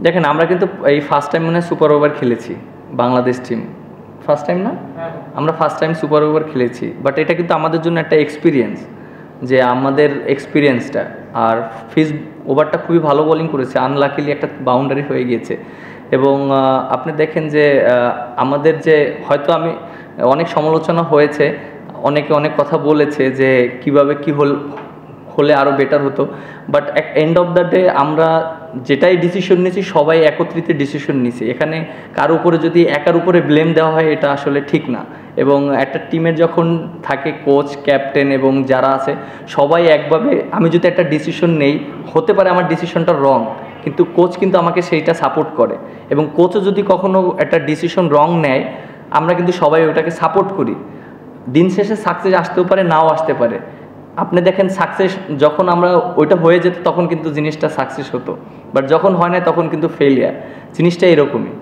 দেখেন আমরা কিন্তু এই ফার্স্ট টাইম মনে হয় সুপার ওভার খেলেছি বাংলাদেশ টিম, ফার্স্ট টাইম না? আমরা ফার্স্ট টাইম সুপার ওভার খেলেছি, বাট এটা কিন্তু আমাদের জন্য একটা এক্সপিরিয়েন্স, যে আমাদের এক্সপিরিয়েন্সটা। আর ফিস ওভারটা খুবই ভালো বোলিং করেছে, আনলাকিলি একটা বাউন্ডারি হয়ে গিয়েছে। এবং আপনি দেখেন যে আমাদের যে হয়তো আমি অনেক সমালোচনা হয়েছে, অনেকে অনেক কথা বলেছে যে কিভাবে কি হলে আরও বেটার হতো, but end of the day আমরা যেটাই ডিসিশন নিয়েছি সবাই একত্রিত ডিসিশন নিয়েছি। এখানে কার উপরে যদি একার উপরে ব্লেম দেওয়া হয় এটা আসলে ঠিক না। এবং একটা টিমের যখন থাকে কোচ, ক্যাপ্টেন এবং যারা আছে সবাই একভাবে, আমি যদি একটা ডিসিশন নেই, হতে পারে আমার ডিসিশনটা রং, কিন্তু কোচ কিন্তু আমাকে সেইটা সাপোর্ট করে। এবং কোচও যদি কখনো একটা ডিসিশন রং নেয়, আমরা কিন্তু সবাই ওটাকে সাপোর্ট করি। দিন শেষে সাকসেস আসতেও পারে, নাও আসতে পারে। আপনি দেখেন সাকসেস যখন আমরা ওইটা হয়ে যেত তখন কিন্তু জিনিসটা সাকসেস হতো, বাট যখন হয় না তখন কিন্তু ফেলিয়ার। জিনিসটা এরকমই।